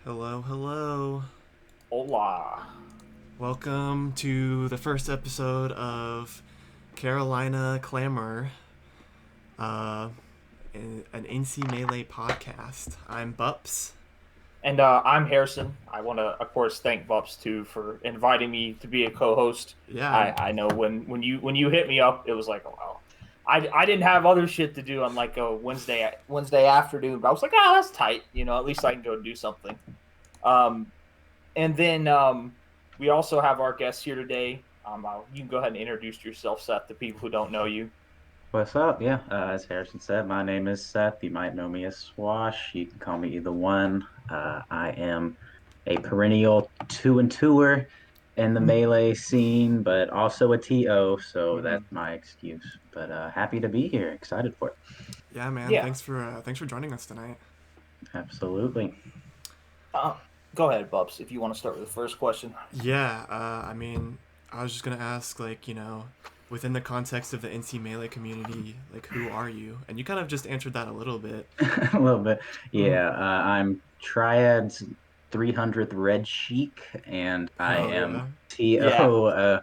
Hello, hello. Hola. Welcome to the first episode of Carolina Clamor, uh, an NC Melee podcast. I'm Bups. And I'm Harrison. I want to, of course, thank Bups too for inviting me to be a co-host. Yeah, I know when you hit me up, it was like, oh, well, I didn't have other shit to do on like a Wednesday afternoon, but I was like, oh, that's tight. At least I can go do something. Um, and then we also have our guest here today. You can go ahead and introduce yourself, Seth, to people who don't know you. What's up? Yeah, as Harrison said, my name is Seth. You might know me as Swash. You can call me either one. I am a perennial two and twoer in the melee scene, but also a TO, so Mm-hmm. that's my excuse. But happy to be here. Excited for it. yeah, man. Yeah. Thanks for joining us tonight. Absolutely. Uh, Go ahead, Bups, if you want to start with the first question. Yeah, I was just gonna ask, within the context of the NC Melee community, who are you? And you kind of just answered that a little bit. A little bit. Mm. Yeah, I'm Triad's 300th Red Sheik, and I Hell am yeah. Yeah. TO.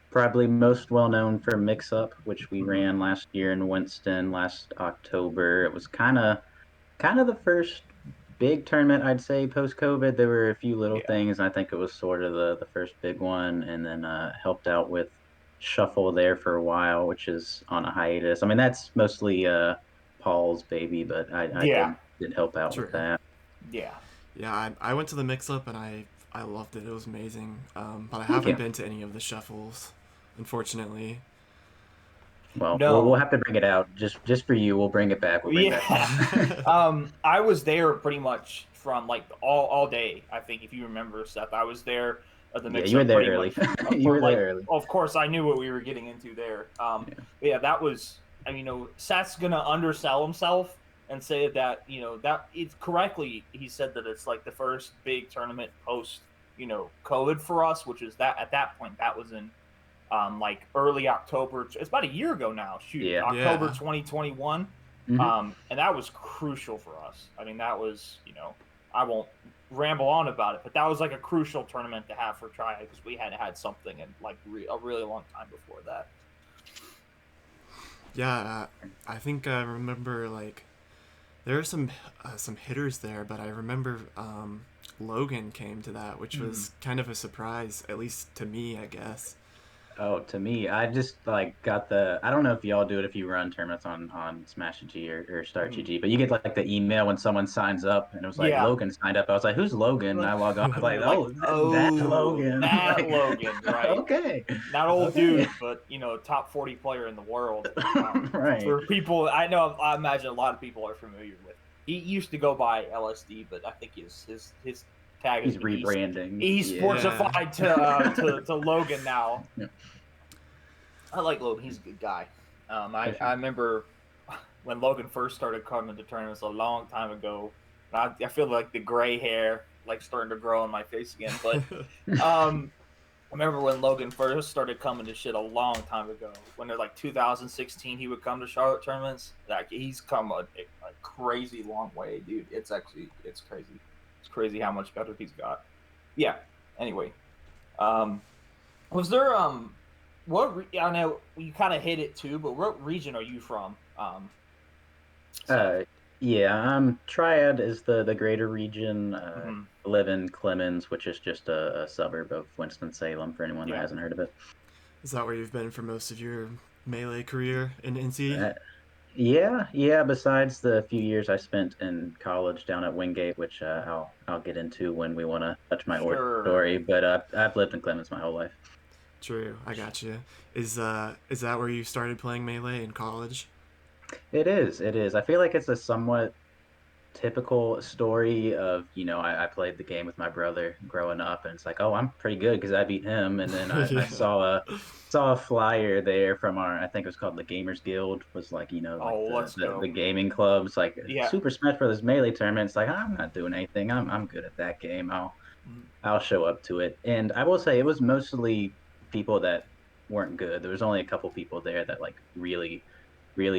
Probably most well known for Mix Up, which we Mm-hmm. ran last year in Winston last October. It was kind of the first big tournament, I'd say, post COVID. There were a few little Yeah. things. I think it was sort of the first big one, and then helped out with Shuffle there for a while, which is on a hiatus. I mean, that's mostly Paul's baby, but I Yeah. did help out with True. that. Yeah. Yeah, I went to the mix up and I loved it. It was amazing. But I haven't Yeah. been to any of the shuffles, unfortunately. Well, we'll No. have to bring it out just for you. We'll bring it back. We'll bring back. Yeah. I was there pretty much from like all day. I think if you remember, Seth, I was there at the Yeah, mix you were up there pretty early. much You from were there like. early. Of course, I knew what we were getting into there. Yeah. But yeah, that was. I mean, Seth's gonna undersell himself and say that that it's correctly. He said that it's like the first big tournament post COVID for us, which is that at that point that was in like early October. It's about a year ago now. Shoot, Yeah. October Yeah. 2021. Hmm. And that was crucial for us. I mean, that was I won't ramble on about it, but that was like a crucial tournament to have for Triad because we hadn't had something in like a really long time before that. Yeah, I think I remember there are some hitters there, but I remember Logan came to that, which Mm. was kind of a surprise, at least to me, I guess. Oh, to me, I just like got the. I don't know if y'all do it if you run tournaments on Smash GG or Start Mm. GG, but you get like the email when someone signs up, and it was like Yeah. Logan signed up. I was like, "Who's Logan?" And I log on. I was like, You're like, "Oh, that oh, Logan." that Like, Logan, right? okay, Not old okay, dude, but top 40 player in the world. right. For people, I know, I imagine a lot of people are familiar with. He used to go by LSD, but I think his tag has He's been rebranding. Yeah, Yeah. sportsified to Logan now. yeah, I like Logan; he's a good guy. for I sure. remember when Logan first started coming to tournaments a long time ago. I feel like the gray hair like starting to grow on my face again, but um, I remember when Logan first started coming to shit a long time ago. When they're like 2016, he would come to Charlotte tournaments. Like he's come a crazy long way, dude. It's crazy. It's crazy how much better he's got. Yeah. Anyway, um, was there I know you kind of hit it too, but what region are you from, Seth? Uh, yeah, Triad is the greater region. Mm-hmm. I live in Clemens, which is just a suburb of Winston-Salem for anyone that Yeah. hasn't heard of it. Is that where you've been for most of your melee career in NC? Uh, yeah, yeah. Besides the few years I spent in college down at Wingate, which I'll get into when we want to touch my origin Sure. story, but I've lived in Clemens my whole life. True, I got you. Is that where you started playing melee in college? It is, it is. I feel like it's a somewhat typical story of, I played the game with my brother growing up, and it's like, oh, I'm pretty good because I beat him. And then I Yeah. saw a flyer there from I think it was called the Gamers Guild, was like, like Oh, let's the go. gaming clubs, like Yeah. Super Smash Brothers Melee tournament. It's like, I'm not doing anything. I'm good at that game. Mhm. I'll show up to it. And I will say it was mostly people that weren't good. There was only a couple people there that like really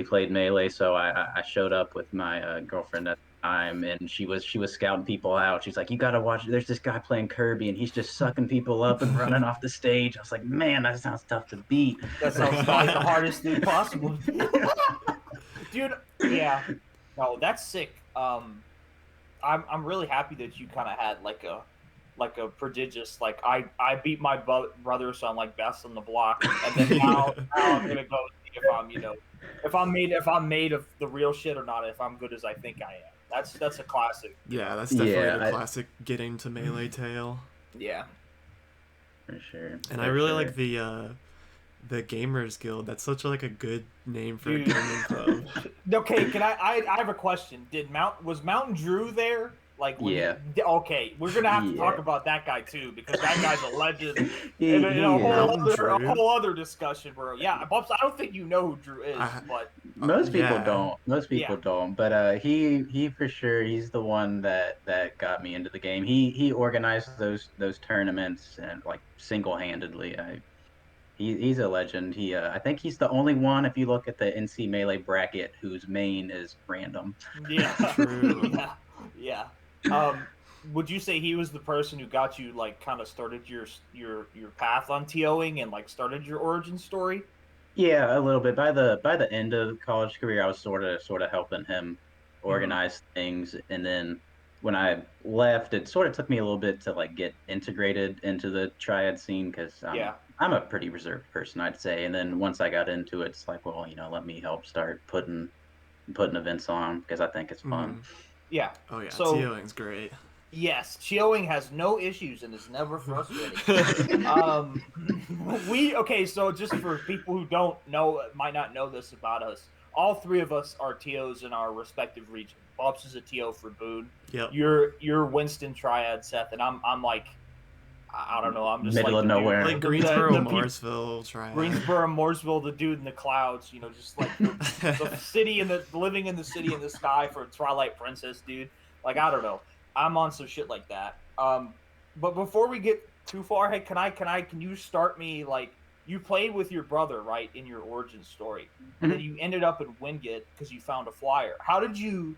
played Melee. So I showed up with my girlfriend time, and she was scouting people out. She's like, "You got to watch. There's this guy playing Kirby, and he's just sucking people up and running off the stage." I was like, "Man, that sounds tough to beat." That sounds like the hardest thing possible. Dude, yeah. No, that's sick. I'm really happy that you kind of had like a prodigious like I beat my brother, so I'm like best on the block, and then now I'm gonna go see if I'm if I'm made of the real shit or not, if I'm good as I think I am. That's a classic. Yeah, that's definitely Yeah, the classic getting to melee tale. Yeah. for sure. And I really like the Gamers Guild. That's such like a good name for Dude. a gaming club. Okay, can I have a question. Was Mountain Drew there? Like when Yeah. okay, we're gonna have to talk Yeah. about that guy too, because that guy's a legend. He And a is. whole other discussion, bro. Yeah, Bumps, I don't think you know who Drew is, but Most people Yeah. don't. Most people Yeah. don't. But he for sure he's the one that got me into the game. He organized those tournaments and like single handedly. He's a legend. I think he's the only one if you look at the NC Melee bracket whose main is random. yeah, True. yeah, yeah. Would you say he was the person who got you like kind of started your path on TOing and like started your origin story? Yeah, a little bit. By the end of college career, I was sort of helping him Mm-hmm. organize things, and then when I left, it sort of took me a little bit to like get integrated into the triad scene because Yeah. I'm a pretty reserved person, I'd say. And then once I got into it, it's like, well, let me help start putting events on because I think it's fun. Mhm. Yeah. Oh yeah, So TOing's great. yes, TOing has no issues and is never frustrating. Okay, so just for people who don't know, might not know this about us, all three of us are TOs in our respective region. Bob's is a TO for Boone. Yep. You're Winston Triad, Seth, and I'm like, I don't know, I'm just Middle like of the nowhere. Like dude, Greensboro, the Mooresville, Triad. Greensboro, Mooresville, the dude in the clouds, just like the city and the living in the city in the sky for Twilight Princess, dude. Like I don't know, I'm on some shit like that. But before we get too far, hey, can you start me like you played with your brother right in your origin story, and then you ended up in Wingate because you found a flyer. How did you?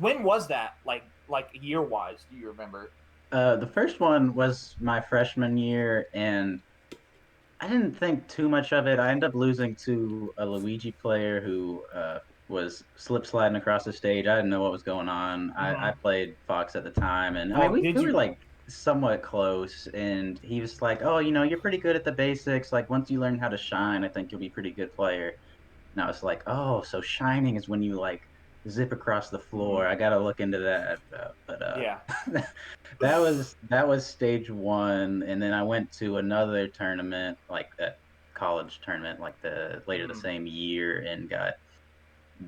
When was that? Like year wise, do you remember? The first one was my freshman year, and I didn't think too much of it. I ended up losing to a Luigi player who was slip sliding across the stage. I didn't know what was going on. I Mm-hmm. played Fox at the time, and I mean Oh, did we were you? like somewhat close. And he was like, "Oh, you're pretty good at the basics. Like once you learn how to shine, I think you'll be a pretty good player." And I was like, "Oh, so shining is when you like zip across the floor. I gotta look into that." But Yeah. that was stage one, and then I went to another tournament, like a college tournament, like the later the Mm. same year, and got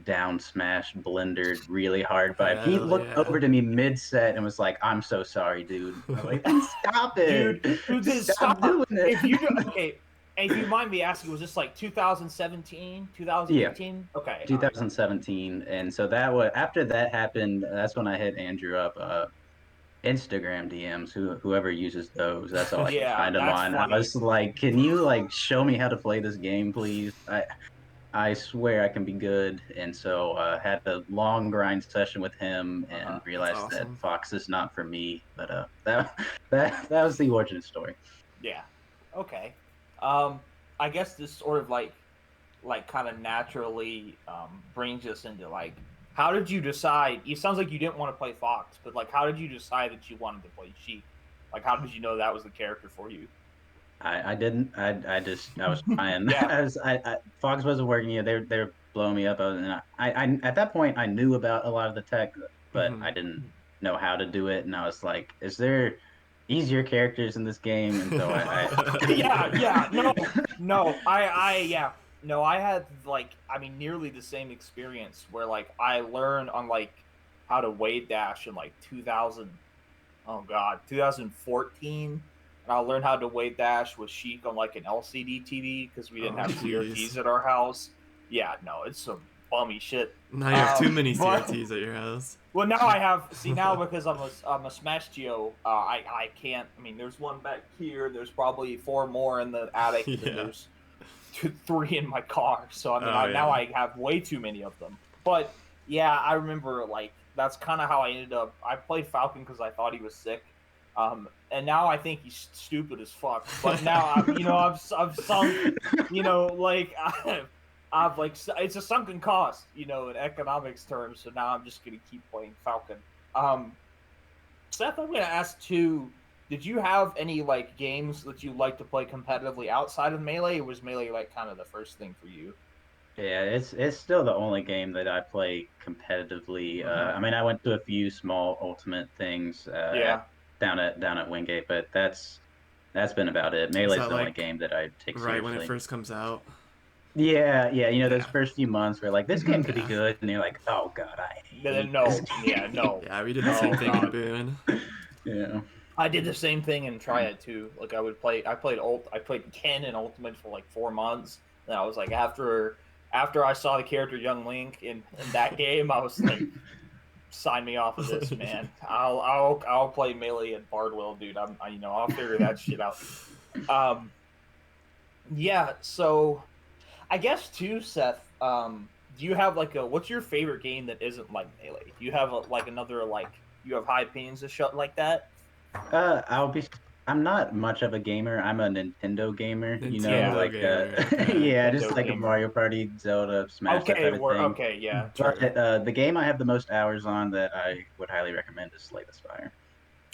down smashed, blendered really hard by him. He Hell looked yeah. over to me mid set and was like, "I'm so sorry, dude." I was like, "Stop it! Dude, this Stop stop. doing it!" If you do, okay, and if you mind me asking, was this like 2017, Yeah, 2018? Okay, all right. 2017, and so that was after that happened. That's when I hit Andrew up. Instagram DMs, whoever uses those, that's all I can Yeah, find them that's on. I funny. was like, "Can you like show me how to play this game, please? I swear I can be good." And so had a long grind session with him and Uh-huh. That's realized that awesome. Fox is not for me. But that was the origin story. Yeah. Okay. Um, I guess this sort of like kind of naturally brings us into like how did you decide? It sounds like you didn't want to play Fox, but like how did you decide that you wanted to play Sheik? Like how did you know that was the character for you? I didn't. I was trying. Yeah. Fox wasn't working. Yeah, they're blowing me up. And I at that point I knew about a lot of the tech, but Hmm. I didn't know how to do it. And I was like, "Is there easier characters in this game?" And so Yeah, no, yeah, no, I had like, I mean, nearly the same experience where like I learned on like how to wave dash in like 2000, oh god, 2014, and I learned how to wave dash with Sheik on like an LCD TV because we didn't Oh have jeez. CRTs at our house. Yeah, no, it's some bummy shit. Now you have too many But CRTs at your house. well, now I have. See, now because I'm a Smash Geo, I can't. I mean, there's one back here. There's probably four more in the attic, and then Yeah. there's three in my car. So I mean, Oh now yeah. I have way too many of them. But yeah, I remember like that's kind of how I ended up. I played Falcon because I thought he was sick, and now I think he's stupid as fuck. But now I've sunk, like I've like it's a sunken cost, in economics terms. So now I'm just gonna keep playing Falcon. Seth, I'm gonna ask too. Did you have any like games that you like to play competitively outside of Melee, or was Melee like kind of the first thing for you? Yeah, it's still the only game that I play competitively. I mean, I went to a few small ultimate things Yeah. down at Wingate, but that's been about it. Is Melee's that the only like game that I take right when it seriously. first comes out? Yeah, yeah, those Yeah. first few months where like this game could be Yeah. good, and you're like, oh God, I hate this No. Yeah. game. No. Yeah, we did the same Oh thing in God. Boone. Yeah. I did the same thing in Triad too. Like I played Ken in Ultimate for like 4 months. And I was like, after I saw the character Young Link in that game, I was like, sign me off of this, man. I'll play Melee and Bardwell, dude. I'll figure that shit out. Um, yeah. So I guess too, Seth. Do you have like what's your favorite game that isn't like Melee? Do you have like another like you have high opinions of shit like that? I'll be. I'm not much of a gamer. I'm a Nintendo gamer. Yeah. Nintendo gamer. Okay. Yeah, just Nintendo like a gamer. Mario Party, Zelda, Smash, that Okay, type of we're thing. okay. Yeah, But true. the game I have the most hours on that I would highly recommend is Slay the Spire.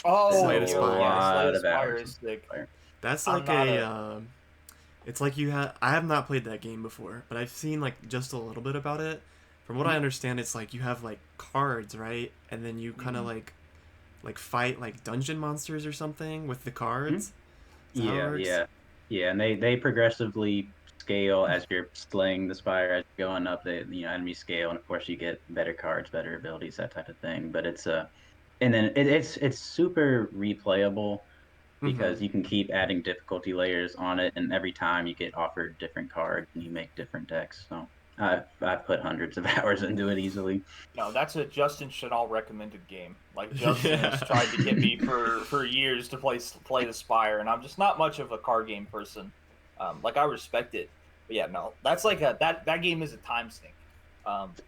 Oh, Slay the A yeah, Spire. Slay the lot of Spire hours is in sick. Spire. That's I'm like not a. a It's like you have. I have not played that game before, but I've seen like just a little bit about it. From what I understand, it's like you have like cards, right? And then you kind of Mhm. like fight like dungeon monsters or something with the Mhm. cards. Is that how it Yeah, works? yeah, yeah, and they progressively scale as you're slaying the spire, as you're going up the enemy scale, and of course you get better cards, better abilities, that type of thing. But and then it's super replayable Mm-hmm. because you can keep adding difficulty layers on it, and every time you get offered different cards and you make different decks. So I've put hundreds of hours into it easily. no. That's a Justin Chanel recommended game. Like Justin has Yeah. tried to get me for years to play the Spire, and I'm just not much of a card game person. Like I respect it, but yeah, no. That's like that game is a time sink.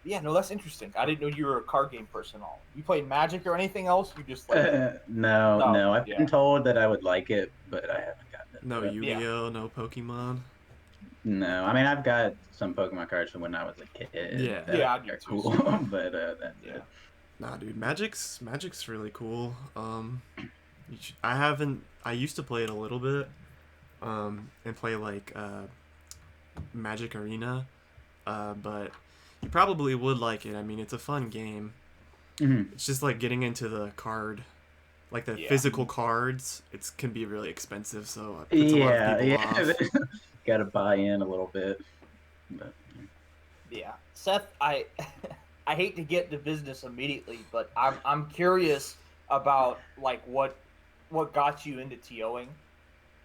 Yeah, no, that's interesting. I didn't know you were a card game person. All you played Magic or anything else? You just like No, no, no, I've been yeah, told that I would like it, but I haven't gotten No into it. yeah, Yu-Gi-Oh, no Pokemon. No, I mean I've got some Pokemon cards from when I was a kid Yeah. that I yeah. I think do are too. cool, Same. but that's Yeah. it. Nah, dude, Magic's really cool. I haven't. I used to play it a little bit. And play like Magic Arena. But you probably would like it. I mean, it's a fun game. Mhm. It's just like getting into the card, like the Yeah. physical cards. It can be really expensive, so it puts a lot of Yeah, people yeah, off. got to buy in a little bit, but Yeah, Seth, I I hate to get to business immediately, but I'm curious about like what got you into TOing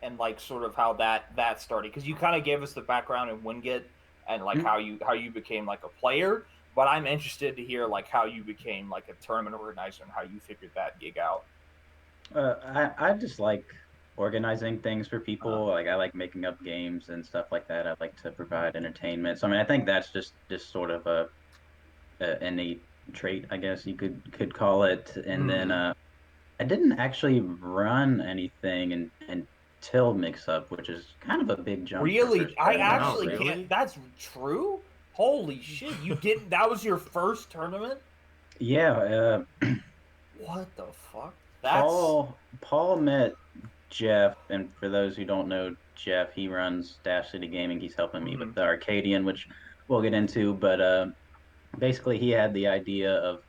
and like sort of how that started because you kind of gave us the background in Wingate and like Mhm. how you became like a player, but I'm interested to hear like how you became like a tournament organizer and how you figured that gig out. I just like organizing things for Uh, people. Like I like making up games and stuff like that. I like to provide entertainment. So I mean, I think that's just sort of a innate trait, I guess you could call it. And then Mm-hmm. I didn't actually run anything until Mix Up, which is kind of a big jump for a really, first I tournament, Wow, actually honestly. can't. really? That's true. Holy shit, you didn't. That was your first tournament. Yeah, What the fuck? That's Paul met Jeff, and for those who don't know Jeff, he runs Dash City Gaming. He's helping me with mhm. the Arcadian, which we'll get into. But basically, he had the idea of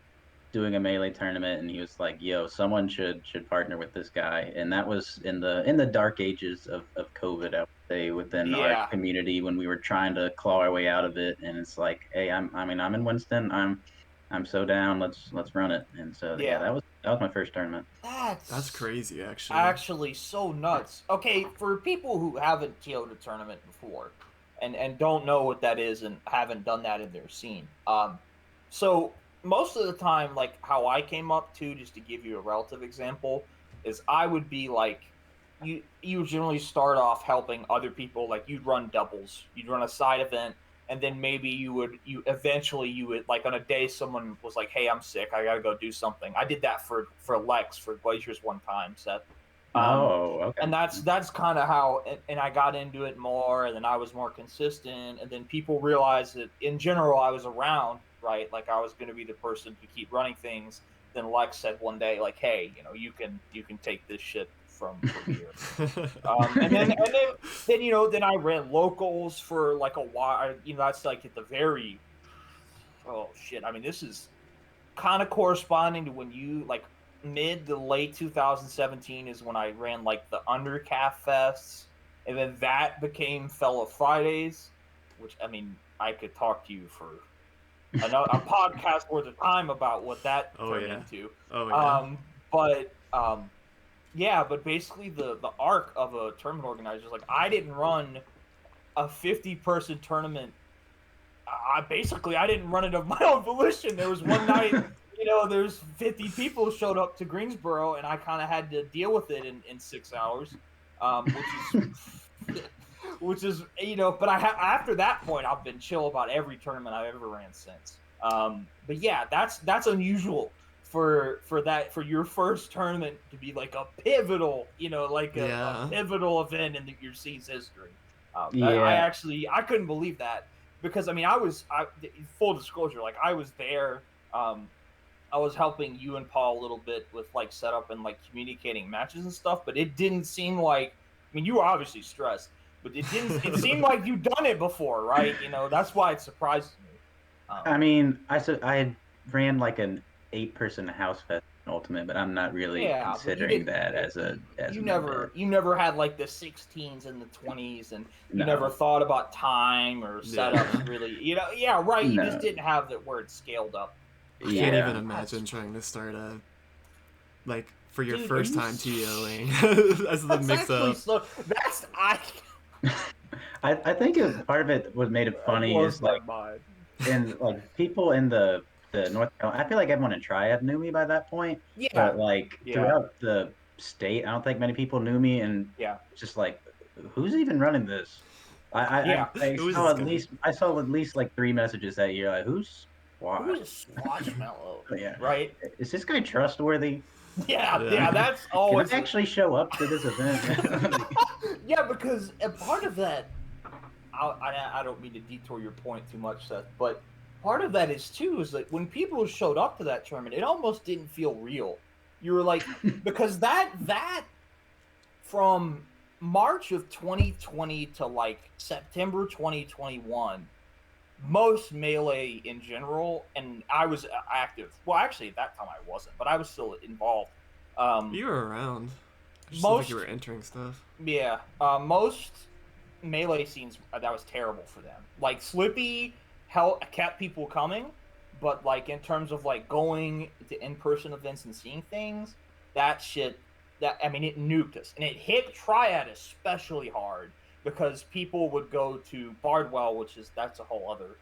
doing a melee tournament, and he was like, "Yo, someone should partner with this guy." And that was in the dark ages of COVID, I would say, within our Yeah, community when we were trying to claw our way out of it. And it's like, hey, I mean, I'm in Winston. I'm so down. Let's run it. And so yeah, yeah. that was my first tournament. That's That's crazy, actually. actually so nuts. Okay, for people who haven't TO'd a tournament before and don't know what that is and haven't done that in their scene. So most of the time, like how I came up to, just to give you a relative example, is I would be like you generally start off helping other people, like you'd run doubles, you'd run a side event, and then maybe you eventually you would like on a day someone was like, hey, I'm sick, I gotta go do something. I did that for Lex for Glaciers one time, Seth. Oh, okay. And that's kind of how, and I got into it more, and then I was more consistent, and then people realized that in general I was around, right? Like I was going to be the person to keep running things. Then Lex said one day, like, hey, you can take this shit from here. And then then I ran locals for like a while. That's like at the very, oh shit. I mean, this is kind of corresponding to when you like mid to late 2017 is when I ran like the Undercalf Fests, and then that became Fella Fridays, which I mean I could talk to you for a podcast worth of time about what that turned into. Oh yeah. But basically the arc of a tournament organizer is like I didn't run a 50-person tournament. I didn't run it of my own volition. There was one night, there's 50 people showed up to Greensboro, and I kind of had to deal with it in 6 hours, which is But after that point, I've been chill about every tournament I've ever ran since. But yeah, that's unusual for your first tournament to be like a pivotal, a pivotal event in your scene's history. I couldn't believe that. Because I mean, full disclosure, like I was there. I was helping you and Paul a little bit with like setup and like communicating matches and stuff, but it didn't seem like. I mean, you were obviously stressed, but it didn't. It seemed like you'd done it before, right? That's why it surprised me. I mean, I ran like an 8-person house fest Ultimate, but I'm not really considering that as you never had like the 16s and the 20s, and you never thought about time or setups really. Right. You just didn't have that where it scaled up. I can't even imagine trying to start like for your first time TOing as the mix up. I think part of it what made it funny is like and like people in the North Carolina, I feel like everyone in Triad knew me by that point. Yeah. But like throughout the state, I don't think many people knew me, and just like, who's even running this? I saw at least like 3 messages that year. Like, who's Swashmello? Yeah. Right. Is this guy trustworthy? Yeah. That's always. Can I actually show up to this event? Yeah, because part of that, I don't mean to detour your point too much, Seth, but part of that is that when people showed up to that tournament, it almost didn't feel real. You were like, because that from March of 2020 to like September 2021, most Melee in general, and I was active. Well, actually, at that time I wasn't, but I was still involved. You were around. I just think you were entering stuff. Yeah, most Melee scenes, that was terrible for them. Like Slippy kept people coming, but like in terms of like going to in-person events and seeing things, it nuked us, and it hit Triad especially hard because people would go to Bardwell, that's a whole other,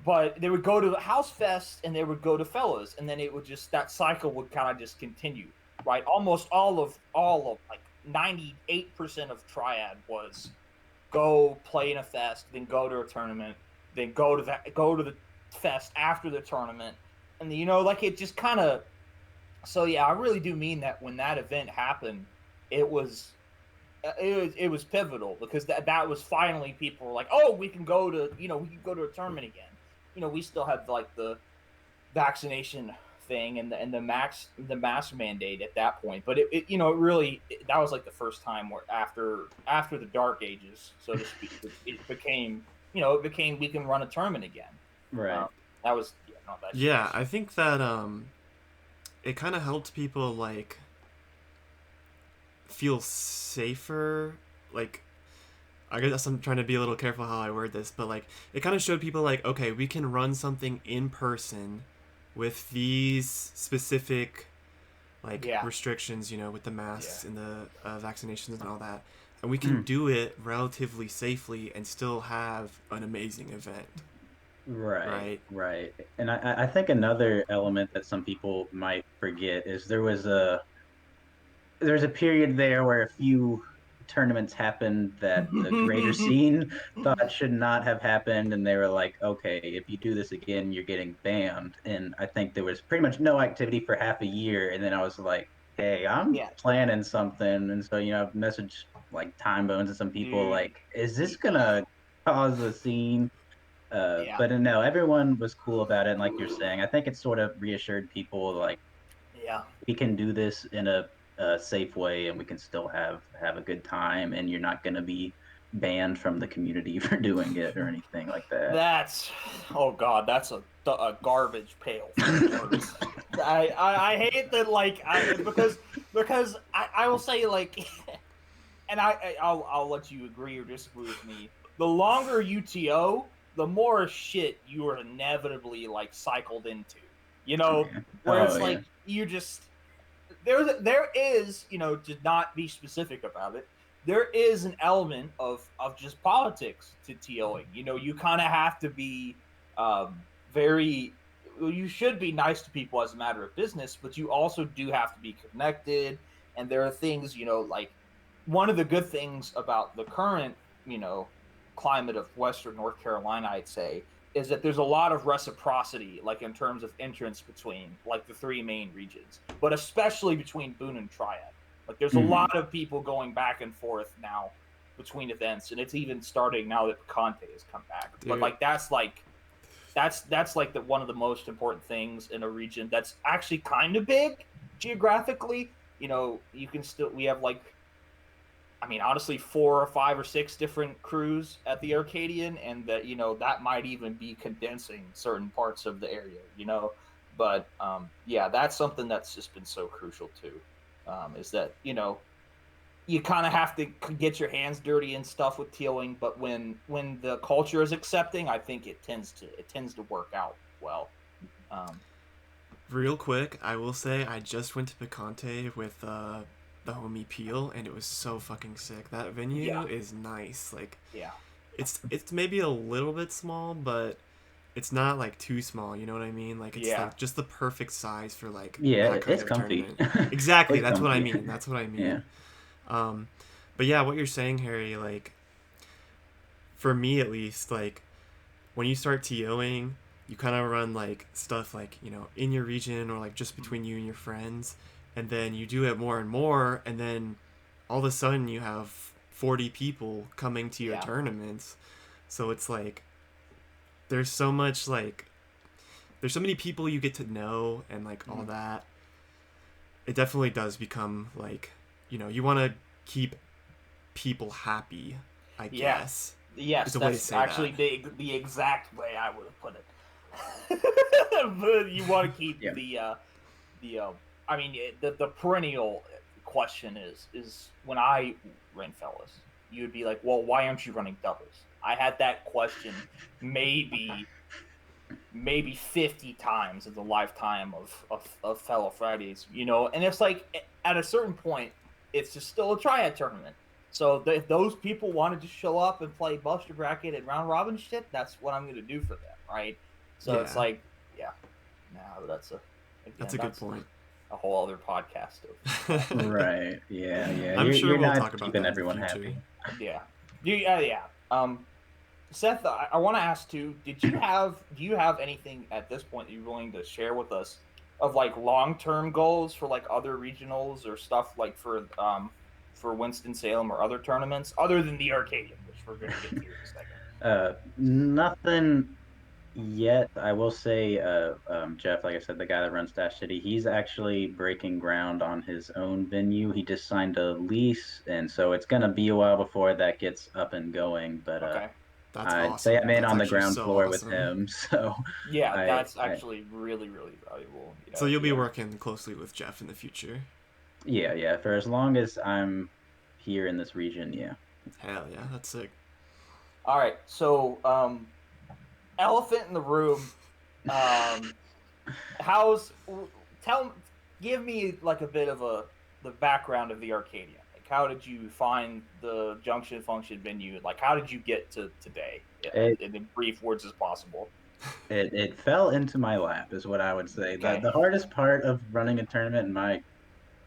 but they would go to the House Fest and they would go to Fellas, and then it would that cycle would kind of just continue, right? Almost all of like 98% of Triad was go play in a fest, then go to a tournament, then go to the fest after the tournament, and like it just kind of. So yeah, I really do mean that when that event happened, it was pivotal because that was finally people were like, oh, we can go to a tournament again. We still had like the vaccination thing and the mask mandate at that point, but it really that was like the first time where after the dark ages, so to speak, it became we can run a tournament again. Right. That was I think that it kind of helped people like feel safer. Like, I guess I'm trying to be a little careful how I word this, but like it kind of showed people like, okay, we can run something in person with these specific restrictions, with the masks and the vaccinations and all that, and we can do it relatively safely and still have an amazing event. Right. And I think another element that some people might forget is there was a period there where a few tournaments happened that the greater scene thought should not have happened, and they were like, okay, if you do this again, you're getting banned. And I think there was pretty much no activity for half a year, and then I was like, hey, I'm Yeah, planning something, and so I've messaged like Time Bones and some people dude. like, is this gonna cause a scene? Yeah, But no, everyone was cool about it, and like you're saying, I think it sort of reassured people like yeah. we can do this in a safe way, and we can still have a good time, and you're not going to be banned from the community for doing it or anything like that. That's oh god, that's a garbage pail full of words. I hate that like because I will say like and I'll let you agree or disagree with me. The longer you TO, the more shit you are inevitably like cycled into. You know, Yeah. where Oh it's yeah. like you just there is, to not be specific about it, there is an element of just politics to TOing. You kind of have to be very you should be nice to people as a matter of business, but you also do have to be connected. And there are things, like one of the good things about the current, climate of Western North Carolina, I'd say, is that there's a lot of reciprocity, like in terms of entrance between like the three main regions, but especially between Boone and Triad. Like there's a Mhm. lot of people going back and forth now between events, and it's even starting now that Picante has come back. But Dude, like that's like the one of the most important things in a region that's actually kind of big geographically. You can still we have like I mean, honestly, 4 or 5 or 6 different crews at the Arcadian, and that might even be condensing certain parts of the area. But yeah, that's something that's just been so crucial too. Is that you kind of have to get your hands dirty and stuff with TOing, but when the culture is accepting, I think it tends to work out well. Um, real quick, I will say I just went to Picante with the homie Peel, and it was so fucking sick. That yeah, venue is nice. Like, yeah, it's maybe a little bit small, but it's not like too small. You know what I mean? Like, it's yeah, like just the perfect size for like Yeah, that kind it's of comfy. tournament. Exactly. It's That's what I comfy. mean. That's what I Yeah. mean. Um, but yeah, what you're saying, Harry, like for me at least, like when you start TOing, you kind of run like stuff like, in your region or like just between you and your friends. And then you do it more and more. And then all of a sudden you have 40 people coming to your yeah, tournaments. So it's like, there's so much like, there's so many people you get to know and like all mhm, that. It definitely does become like, you want to keep people happy, I yeah. guess. Yes, Is a way to that's say that. actually the exact way I would have put it. But you want to keep Yeah. the I mean the perennial question is when I ran fellas, you would be like, well, why aren't you running doubles? I had that question maybe 50 times in the lifetime of fellow Fridays, and it's like at a certain point, it's just still a triad tournament. So if those people wanted to show up and play Buster Bracket and round robin shit, that's what I'm going to do for them, right? So it's Yeah, like, yeah, no, that's again, a good that's point. a whole other podcast of that. Right. Yeah, yeah. I'm sure You're we'll not talk about keeping that in the everyone future. happy. Yeah, yeah. Seth, I want to ask too. Do you have anything at this point that you're willing to share with us of like long term goals for like other regionals or stuff like for Winston Salem or other tournaments other than the Arcadian, which we're going to get to in a second. Nothing yet. I will say, Jeff, like I said, the guy that runs Dash City, he's actually breaking ground on his own venue. He just signed a lease, and so it's gonna be a while before that gets up and going. But Okay. That's I'd say awesome. I'm in That's on the actually ground so floor with awesome. him. So Yeah, I, that's I actually really really valuable. So Yeah, you'll be yeah. working closely with Jeff in the future. yeah, yeah. For as long as I'm here in this region, yeah. Hell yeah, that's sick. All right. So, elephant in the room. Um, how's tell give me like a bit of the background of the Arcadian. Like how did you find the junction function venue? Like how did you get to today? It In brief words as possible. it fell into my lap, is what I would say. The Okay. the hardest part of running a tournament in my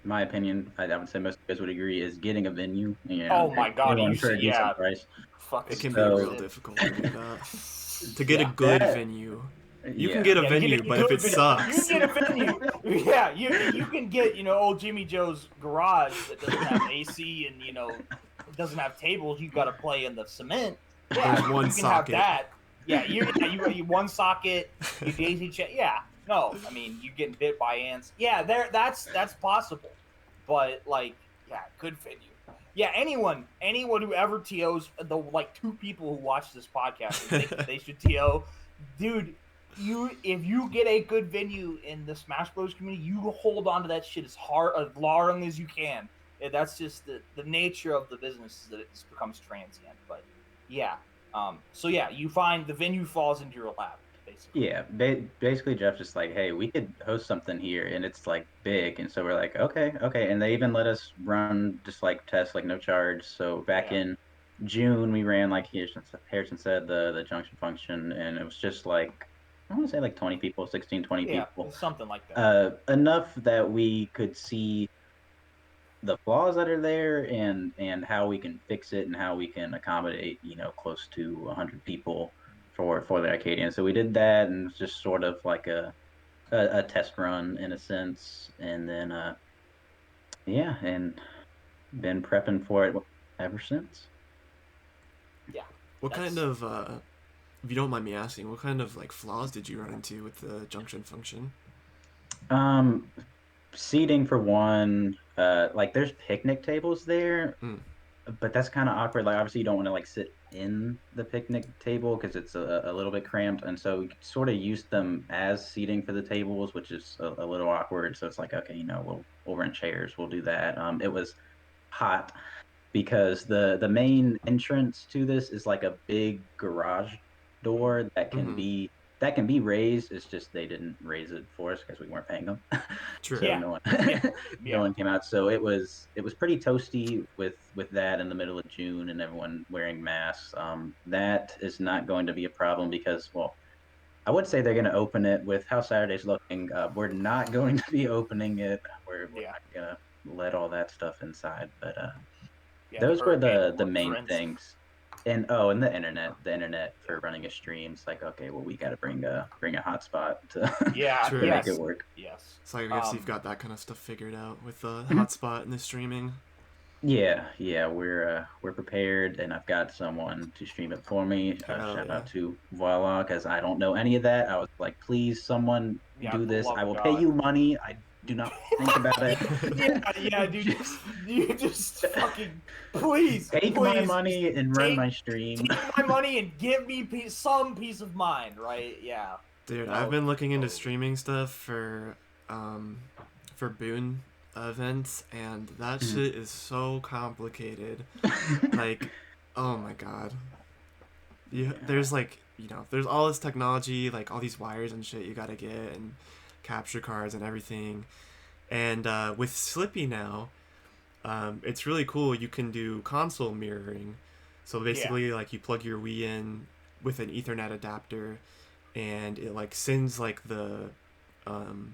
my opinion, I would say most guys would agree, is getting a venue. You know, Oh my God, everyone you for see, a decent yeah, price. fucking It can be real So difficult to do that. To get a yeah. good that, venue. You can yeah, get a Yeah, to get venue, a but if good it venue, you sucks. can get a venue. Yeah, you can get old Jimmy Joe's garage that doesn't have AC and it doesn't have tables. You got to play in the cement. Yeah, There's one you can have socket. that. Yeah, you one socket. You daisy chain. Yeah, no, I mean you getting bit by ants. Yeah, that's possible, but like good venue. Yeah, anyone who ever TOs the like two people who watch this podcast and think that they should TO, dude, if you get a good venue in the Smash Bros community, you hold on to that shit as long as you can. That's just the nature of the business is that it just becomes transient. But yeah, so yeah, you find the venue falls into your lap basically. yeah. Basically, Jeff's just like, hey, we could host something here, and it's like big, and so we're like, okay, okay, and they even let us run just like tests, like no charge. So back Yeah, in June, we ran like Harrison said the junction function, and it was just like I want to say like 20 people, 16, 20 yeah, people, something like that. enough that we could see the flaws that are there and how we can fix it and how we can accommodate close to 100 people for the Arcadian. So we did that and it's just sort of like a test run in a sense, and then yeah, and been prepping for it ever since. Yeah, What kind that's of, if you don't mind me asking, what kind of like flaws did you run into with the junction function? um Seating for one, like there's picnic tables there, Mm, but that's kind of awkward. Like obviously you don't want to like sit in the picnic table because it's a little bit cramped, and so we sort of use them as seating for the tables, which is a little awkward. So it's like, okay, we'll rent chairs, we'll do that. It was hot because the main entrance to this is like a big garage door mm-hmm. that can be raised. It's just they didn't raise it for us because we weren't paying them. True. So yeah, no one yeah, no yeah, one came out. So it was pretty toasty with that in the middle of June and everyone wearing masks. That is not going to be a problem because, well, I would say they're going to open it with how Saturday's looking. We're not going to be opening it. We're yeah, not going to let all that stuff inside. But yeah. The those were hurricane the main footprints. things. And oh, and the internet Yeah, for running a stream. It's like, okay, well, we got to bring a hotspot to yeah, to True. make it yes, work. yes. So I guess you've Um, got that kind of stuff figured out with the Mhm. hotspot and the streaming. Yeah, yeah, we're prepared, and I've got someone to stream it for me. Hell Shout yeah. out to Voila, because I don't know any of that. I was like, please, someone yeah, do for the this. love I of will pay God. you money. I do not think about it. Yeah, yeah, dude. Just You just fucking please, take my please, just money and run take my stream. take my money and give me some peace of mind, right? Yeah. Dude, I've No, been looking into totally. streaming stuff um, for Boon events, and that shit is so complicated. Like, oh my god. Yeah. There's like, there's all this technology, like all these wires and shit you gotta get, and capture cards and everything. And with Slippy now, it's really cool. You can do console mirroring. So Yeah. basically, like you plug your Wii in with an Ethernet adapter, and it like sends like um,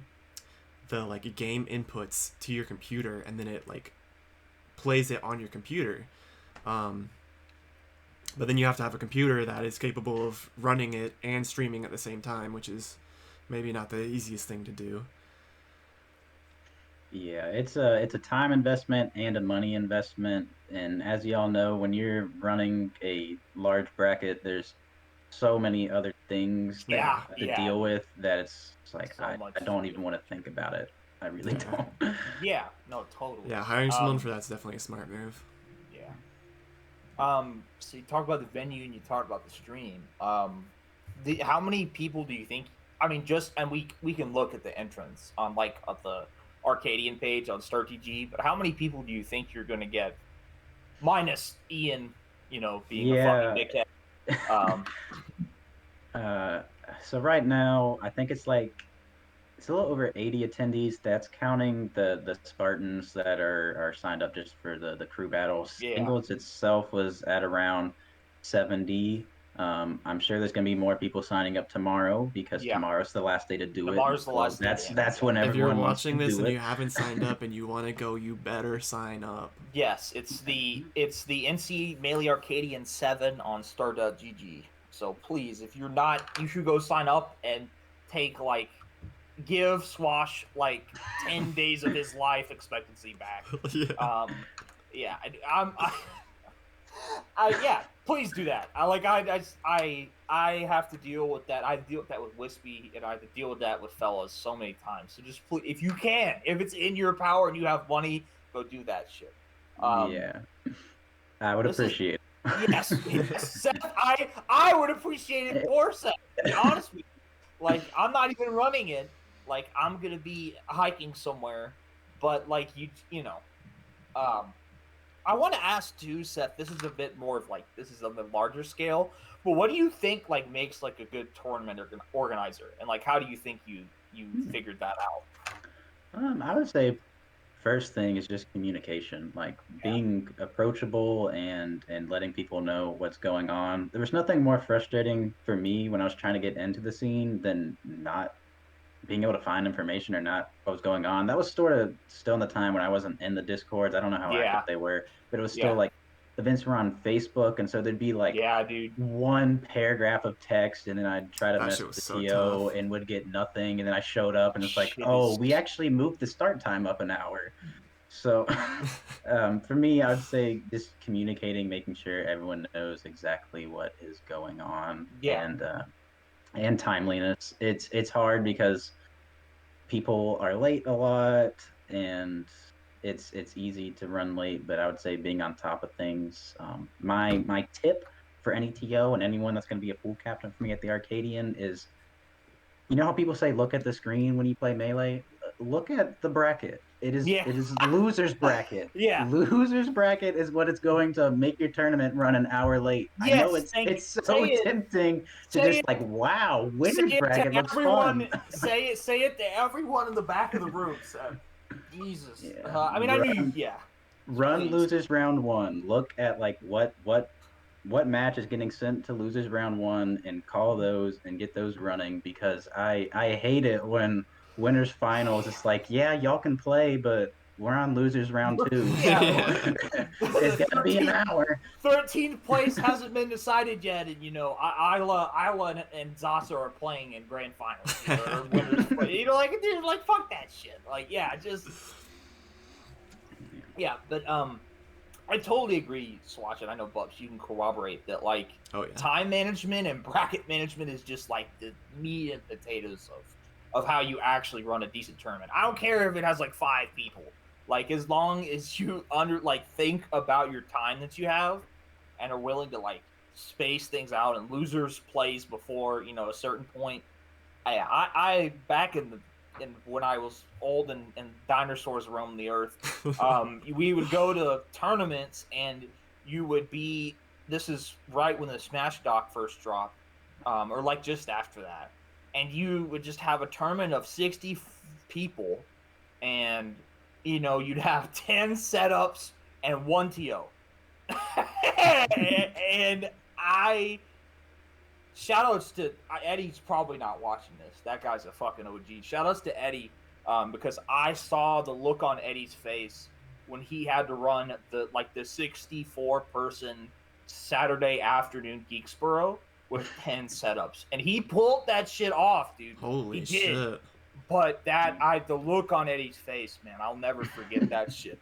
the like game inputs to your computer, and then it like plays it on your computer. Um, but then you have to have a computer that is capable of running it and streaming at the same time, which is maybe not the easiest thing to do. Yeah, it's a time investment and a money investment. And as y'all know, when you're running a large bracket, there's so many other things that Yeah, Yeah, you have to yeah, deal with that it's like so I much don't even want to different. think about it. I really yeah, don't. Yeah, no, totally. yeah. Hiring someone Um, for that's definitely a smart move. yeah. So you talk about the venue and you talk about the stream. How many people do you think? I mean, just and we can look at the entrance on like at the Arcadian page on StarTG, but how many people do you think you're going to get? Minus Ian, being a fucking Yeah. dickhead. Um, Uh, so right now, I think it's a little over 80 attendees. That's counting the Spartans that are signed up just for the crew battle. yeah, Singles itself was at around 70. I'm sure there's going to be more people signing up tomorrow because Yeah. tomorrow's the last day to do Tomorrow's it. the So last day. that's when If you're everyone wants to watching this do and it. you haven't signed up and you want to go, you better sign up. Yes, it's the NC Arcadian 7 on star.gg. So please, if you're not, you should go sign up and take give Swash 10 days of his life expectancy back. Yeah. Yeah, yeah, please do that. I have to deal with that. I deal with that with Wispy, and I have to deal with that with fellas so many times. So just please, if you can, if it's in your power and you have money, go do that shit. Yeah, I would appreciate it. Yes, Seth, I would appreciate it more, Seth. To be honest with you, I'm not even running it. I'm gonna be hiking somewhere, but you know, I want to ask too, Seth. This is a bit more of this is on the larger scale. But what do you think makes a good tournament organizer, and how do you think you figured that out? I would say first thing is just communication, being approachable and letting people know what's going on. There was nothing more frustrating for me when I was trying to get into the scene than not being able to find information or not what was going on. That was sort of still in the time when I wasn't in the Discords. I don't know how active they were, but it was still events were on Facebook, and so there'd be dude, one paragraph of text, and then I'd try to mess with the so TO tough. and would get nothing, and then I showed up and it's we actually moved the start time up an hour. So for me, I would say just communicating, making sure everyone knows exactly what is going on, and timeliness. It's hard because people are late a lot, and it's easy to run late. But I would say being on top of things. My tip for any TO and anyone that's going to be a pool captain for me at the Arcadian is, you know how people say look at the screen when you play Melee? Look at the bracket. It is loser's bracket. Yeah. Loser's bracket is what it's going to make your tournament run an hour late. Yes, I know it's so tempting to just wow, winner's bracket looks fun. Say it to everyone in the back of the room, Seth. Jesus. Yeah. I knew Run losers round 1. Look at what match is getting sent to losers round 1 and call those and get those running, because I hate it when winners finals it's y'all can play, but we're on losers round 2. It's gonna be an hour. 13th place hasn't been decided yet, and Isla and Zasa are playing in grand finals. Or winners play. Dude, fuck that shit. But I totally agree, Swatch, and I know Bups, you can corroborate that. Time management and bracket management is just the meat and potatoes of how you actually run a decent tournament. I don't care if it has 5 people. As long as you think about your time that you have and are willing to space things out, and losers plays before a certain point. I back in when I was old and dinosaurs roamed the earth, we would go to tournaments, and you would be. This is right when the Smash Doc first dropped, or just after that, and you would just have a tournament of 60 people, and you'd have 10 setups and 1 TO. And shoutouts to Eddie's probably not watching this. That guy's a fucking OG. Shoutouts to Eddie, because I saw the look on Eddie's face when he had to run the 64 person Saturday afternoon Geeksboro with 10 setups, and he pulled that shit off, dude. Holy shit. But the look on Eddie's face, man, I'll never forget that shit.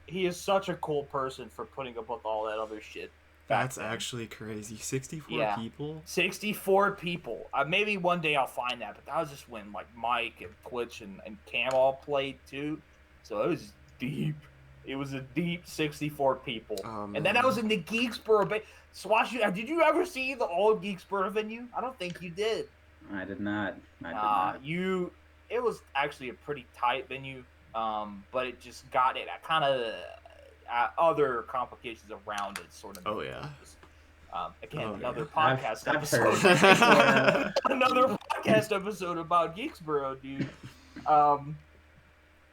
He is such a cool person for putting up with all that other shit. That's actually crazy. 64 people? 64 people. Maybe one day I'll find that, but that was just when Mike and Twitch and Cam all played too. So it was deep. It was a deep 64 people. And then I was in the Geeksboro. Swash, did you ever see the old Geeksboro venue? I don't think you did. I did not. It was actually a pretty tight venue, but it just got it kind of other complications around it, sort of. Oh yeah. Another podcast episode. Another podcast episode about Geeksboro, dude.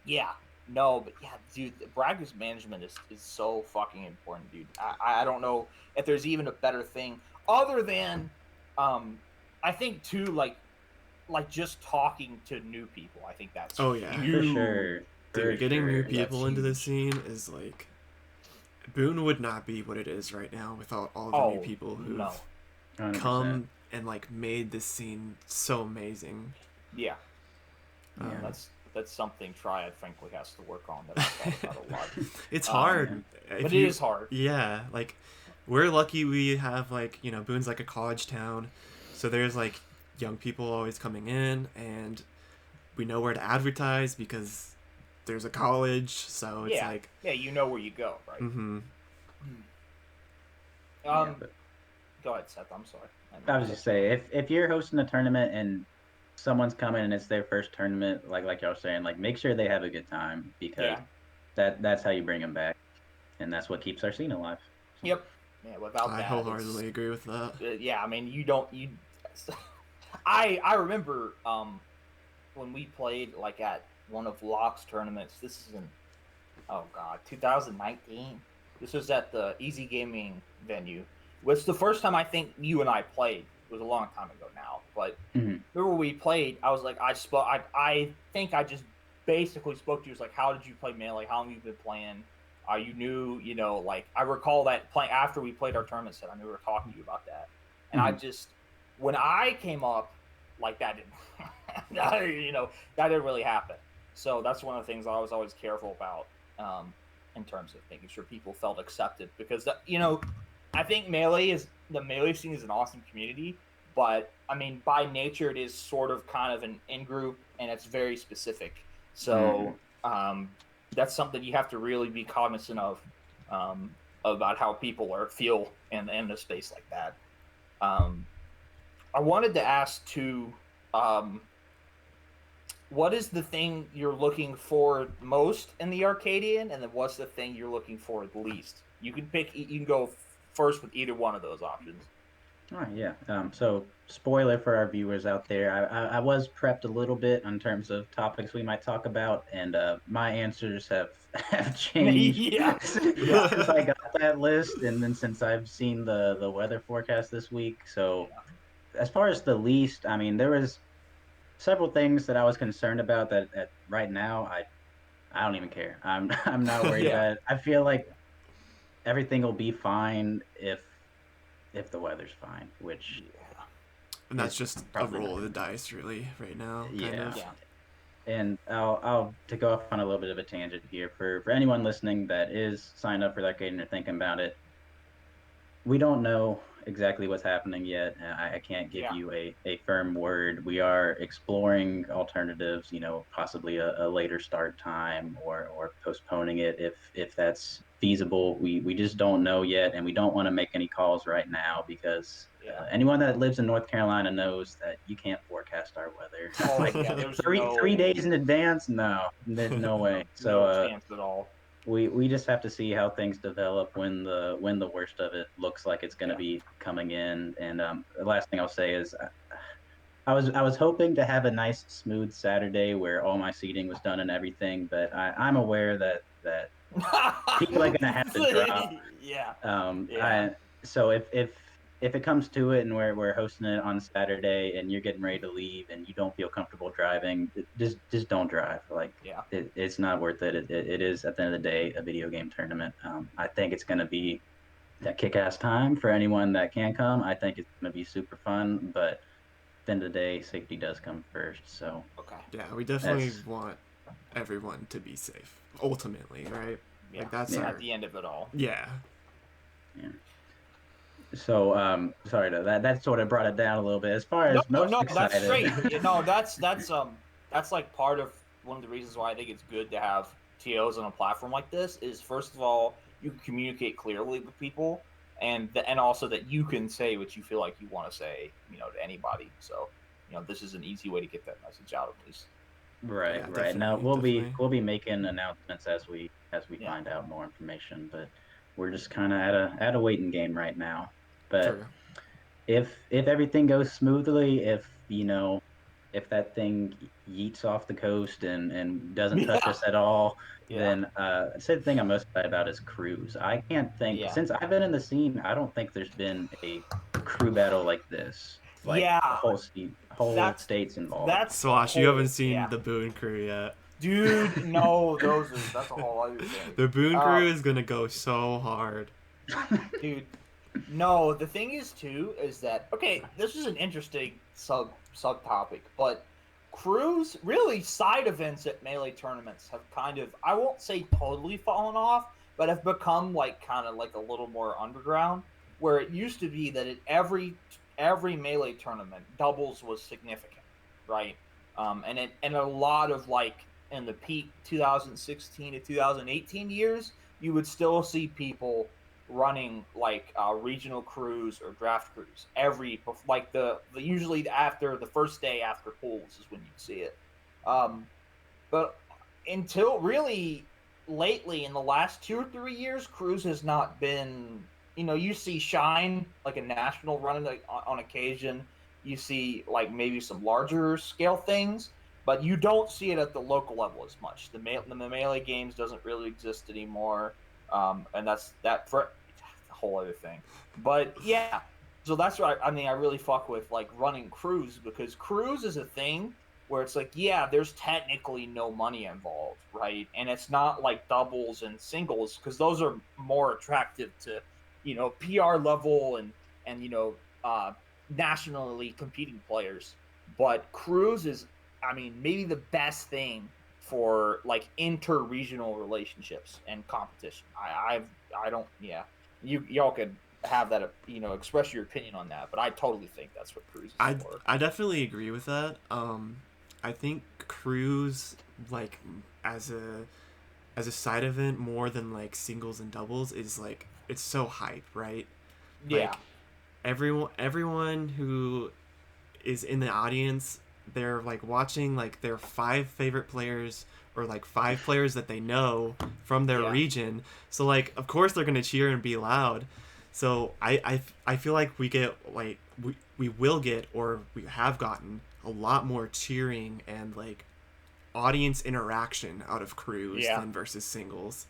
Yeah. No, but yeah, dude, practice management is so fucking important, dude. I don't know if there's even a better thing other than, I think too, like just talking to new people. I think that's Oh yeah, For huge. sure. For dude, getting new sure. That's people into the huge. scene is like Boone would not be what it is right now without all the new Oh people who've no, 100%. come and like made this scene so amazing. yeah, Yeah. no, that's something Triad frankly has to work on that I've thought about a lot. It's Um, hard but if it you, is hard. yeah, like we're lucky we have like Boone's like a college town, so there's like young people always coming in, and we know where to advertise because there's a college, so it's Yeah, like, yeah, you know where you go, right? mm-hmm. Yeah. Um, But go ahead, Seth. I'm sorry. I didn't I mean was to just cut you off. saying, if you're hosting a tournament and someone's coming and it's their first tournament, like y'all saying, like make sure they have a good time because Yeah. that's how you bring them back, and that's what keeps our scene alive. So, Yep. Yeah. Without I that, it's wholeheartedly agree with that. yeah. I mean, you don't you. I remember when we played like at one of Locke's tournaments. This is in, oh god, 2019. This was at the Easy Gaming venue. It's the first time I think you and I played. It was a long time ago now, but mhm. remember when we played? I was like, I spoke. I think I just basically spoke to you. It was like, how did you play Melee? How long have you been playing? You knew, like I recall that playing after we played our tournament set. I knew we were talking to you about that, and I Mhm. just when I came up, like that didn't, that didn't really happen. So that's one of the things I was always careful about, in terms of making sure people felt accepted because I think the Melee scene is an awesome community, but I mean, by nature, it is sort of kind of an in group and it's very specific. Mhm. So that's something you have to really be cognizant of, about how people feel in a space like that. Um, I wanted to ask too, um, what is the thing you're looking for most in the Arcadian, and then what's the thing you're looking for the least? You can pick. You can go first with either one of those options. Oh yeah. So spoiler for our viewers out there, I was prepped a little bit in terms of topics we might talk about, and my answers have have changed Yeah, yeah, since I got that list, and then since I've seen the weather forecast this week. So yeah, as far as the least, I mean, there was several things that I was concerned about that right now I don't even care. I'm not worried yeah. about it. I feel like everything will be fine if the weather's fine, which Yeah. And that's is just a probably not roll of the going to be. dice, really, right now, kind Yeah. of. Yeah. And I'll to go off on a little bit of a tangent here for anyone listening that is signed up for that game and are thinking about it. We don't know exactly what's happening yet. I can't give Yeah. you a firm word. We are exploring alternatives, possibly a later start time or postponing it if that's feasible. We just don't know yet, and we don't want to make any calls right now because Yeah. anyone that lives in North Carolina knows that you can't forecast our weather. Oh Like yeah. There's three days in advance. No, no way. So no chance at all. we just have to see how things develop when the worst of it looks like it's going to Yeah. be coming in. And the last thing I'll say is I was hoping to have a nice smooth Saturday where all my seating was done and everything, but I'm aware that people are going to have to drop. Yeah. Yeah. I so if it comes to it and we're hosting it on Saturday and you're getting ready to leave and you don't feel comfortable driving, just don't drive. Like Yeah. it's not worth it. It is at the end of the day a video game tournament. I think it's going to be that kick-ass time for anyone that can come. I think it's going to be super fun, but at the end of the day, safety does come first. So Okay. Yeah, we definitely that's want everyone to be safe, ultimately, right? Yeah. Like, that's yeah, At our. the end of it all. Yeah. yeah. So sorry that sort of brought it down a little bit. As far No, as most no, that's excited. great. No, that's like part of one of the reasons why I think it's good to have TOs on a platform like this is first of all you can communicate clearly with people and also that you can say what you feel like you want to say, to anybody. So, this is an easy way to get that message out at least. Right, Yeah, right. Now definitely. we'll be Definitely. we'll be making announcements as we Yeah. find out more information, but we're just kind of at a waiting game right now. But True. if everything goes smoothly, if if that thing yeets off the coast and doesn't touch Yeah, us at all, yeah, then I'd say the thing I'm most excited about is crews. I can't think yeah, since I've been in the scene, I don't think there's been a crew battle like this. Like the yeah. whole That's states involved. that's a Swash, you haven't whole seen yeah, the Boone Crew yet. dude. No, that's a whole other thing. The Boone Crew Um, is gonna go so hard. dude, no. The thing is too is that okay. This is an interesting subtopic, but crews really side events at melee tournaments have kind of I won't say totally fallen off, but have become like kind of like a little more underground. Where it used to be that at every melee tournament, doubles was significant, right? And a lot of like in the peak 2016 to 2018 years, you would still see people running like regional crews or draft crews every like the usually after the first day after pools is when you'd see it. Um, but until really lately in the last 2 or 3 years, crews has not been. You know, you see Shine like a national run like, on occasion. You see like maybe some larger scale things, but you don't see it at the local level as much. The melee games doesn't really exist anymore, and that's that for a whole other thing. But yeah, so that's what I mean. I really fuck with like running crews because crews is a thing where it's like, yeah, there's technically no money involved, right? And it's not like doubles and singles because those are more attractive to, PR level and nationally competing players. But crews is, I mean, maybe the best thing for like inter-regional relationships and competition. I don't, yeah. Y'all could have that, express your opinion on that, but I totally think that's what crews is I for. I definitely agree with that. I think crews like as a side event more than like singles and doubles is like it's so hype, right? Yeah, Like everyone who is in the audience, they're like watching like their five favorite players or like five players that they know from their yeah. region. So like of course they're gonna cheer and be loud. So I feel like we get like we will get or we have gotten a lot more cheering and like audience interaction out of crews Yeah. than versus singles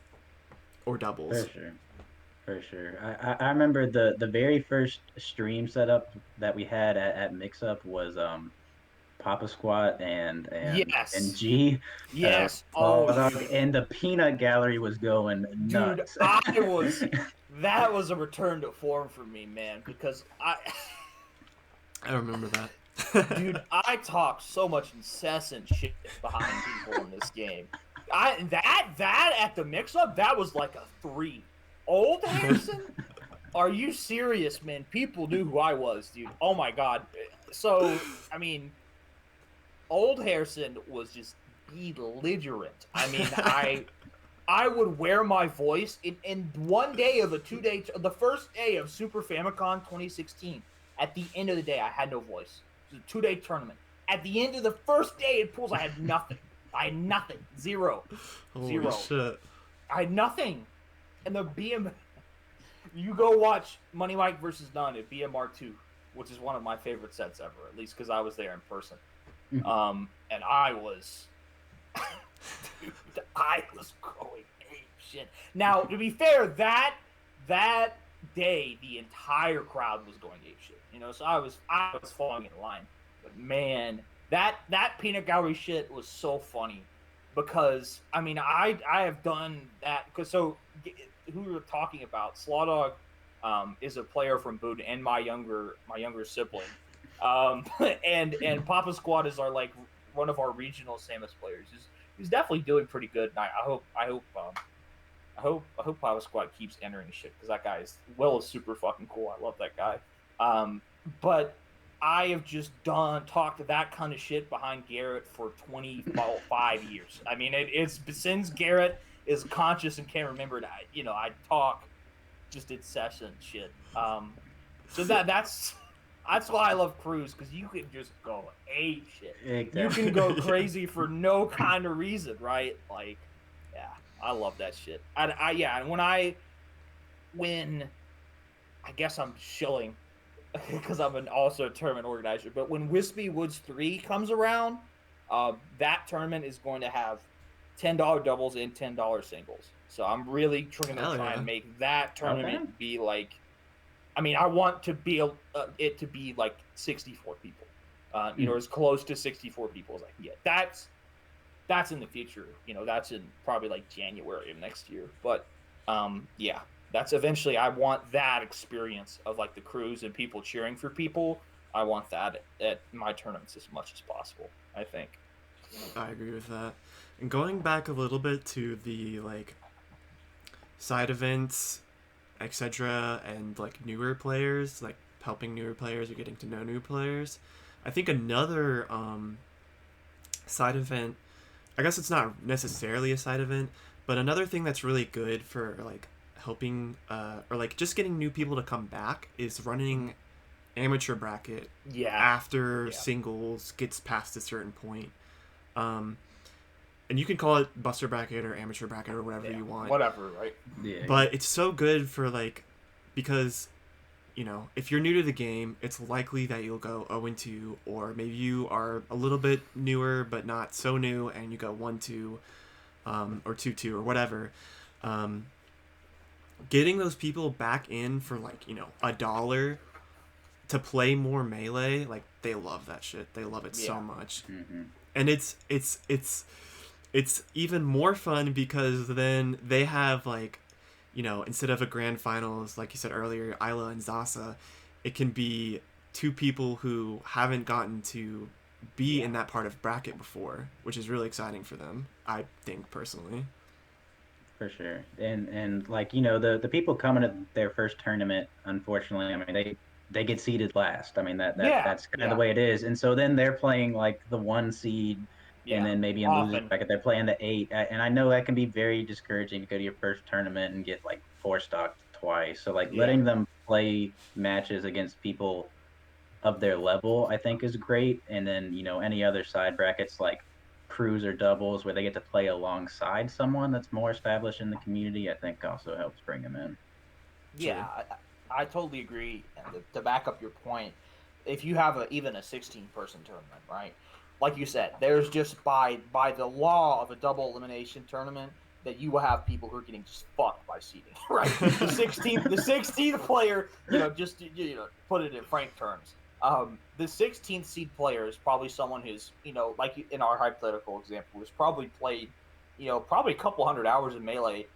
or doubles. For sure. For sure. I remember the very first stream setup that we had at Mix Up was Papa Squat and Yes. G Yes. Oh, Slog, dude. and the peanut gallery was going Dude, nuts. that was a return to form for me, man, because I remember that. dude, I talked so much incessant shit behind people in this game. That at the mix-up, that was like a 3. Old Harrison? Are you serious, man? People knew who I was, dude. Oh my god. So, I mean, old Harrison was just belligerent. I mean, I would wear my voice in one day of a 2-day, the first day of Super Famicom 2016. At the end of the day, I had no voice. It was a 2-day tournament. At the end of the first day in pools, I had nothing. I had nothing. Zero. Holy Zero. shit. I had nothing. And the BM, you go watch Money Mike versus None at BMR2, which is one of my favorite sets ever, at least because I was there in person. And I was, dude, I was going ape shit. Now, to be fair, that day, the entire crowd was going ape shit. So I was falling in line. But man, that peanut gallery shit was so funny because I mean I have done that because who we were talking about Slawdog is a player from Boone and my younger sibling. And Papa Squad is our like one of our regional Samus players. He's definitely doing pretty good. And I hope Papa Squad keeps entering shit because that guy is super fucking cool. I love that guy. But I have just talked that kind of shit behind Garrett for 25 years. I mean, it's since Garrett is conscious and can remember it. I talk just incessant shit. So that's why I love crews because you can just go ape shit. Exactly. You can go crazy for no kind of reason, right? Like, yeah, I love that shit. And when I guess I'm shilling because I'm also a tournament organizer. But when Wispy Woods 3 comes around, that tournament is going to have $10 doubles and $10 singles. So I'm really trying to Hell try yeah. and make that Okay. tournament be like, I mean, I want to be it to be like 64 people, as close to 64 people as I can get. That's in the future. That's in probably like January of next year. But yeah, that's eventually. I want that experience of like the crews and people cheering for people. I want that at my tournaments as much as possible, I think. I agree with that. And going back a little bit to the like side events, etc., and like newer players, like helping newer players or getting to know new players. I think another side event, I guess it's not necessarily a side event, but another thing that's really good for like helping or like just getting new people to come back is running amateur bracket Yeah. after singles gets past a certain point. Um, and you can call it buster bracket or amateur bracket or whatever you want. Whatever, right? Yeah. But it's so good for like, because if you're new to the game, it's likely that you'll go 0-2, or maybe you are a little bit newer but not so new and you go 1-2, or 2-2 or whatever. Getting those people back in for like $1 to play more Melee, like they love that shit. They love it so much, and it's even more fun because then they have like, instead of a grand finals, like you said earlier, Isla and Zasa, it can be two people who haven't gotten to be in that part of bracket before, which is really exciting for them, I think, personally. For sure. And like, the people coming to their first tournament, unfortunately, I mean, they get seeded last. I mean, that's kind of the way it is. And so then they're playing like the 1 seed, and then maybe in losers bracket they're playing the 8. And I know that can be very discouraging to go to your first tournament and get like 4-stocked twice. So like letting them play matches against people of their level, I think, is great. And then, any other side brackets like crews or doubles where they get to play alongside someone that's more established in the community, I think also helps bring them in. Yeah, I totally agree. And to back up your point, if you have even a 16-person tournament, right? Like you said, there's just by the law of a double elimination tournament that you will have people who are getting just fucked by seeding, right? The 16th player, just put it in frank terms. The 16th seed player is probably someone who's, like in our hypothetical example, who's probably played, probably a couple hundred hours in Melee,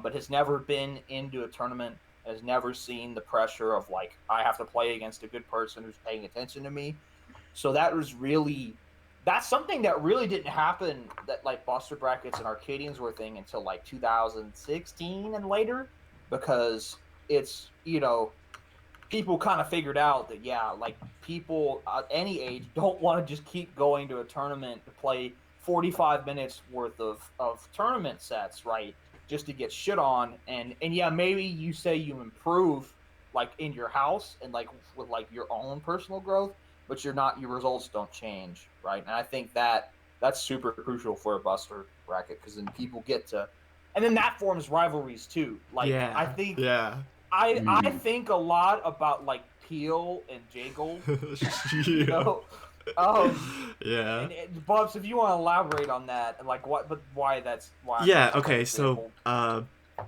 but has never been into a tournament, has never seen the pressure of like, I have to play against a good person who's paying attention to me. So that's something that really didn't happen, that like Buster brackets and Arcadians were a thing until like 2016 and later, because it's, people kind of figured out that, like people at any age don't want to just keep going to a tournament to play 45 minutes worth of tournament sets, right? Just to get shit on. And maybe you say you improve like in your house and like with like your own personal growth, but your results don't change, right? And I think that's super crucial for a Buster bracket, because then people get to, and then that forms rivalries too. Like I think I think a lot about like Peel and J Gold. And Bubs, if you want to elaborate on that, and like why that's why. Okay. So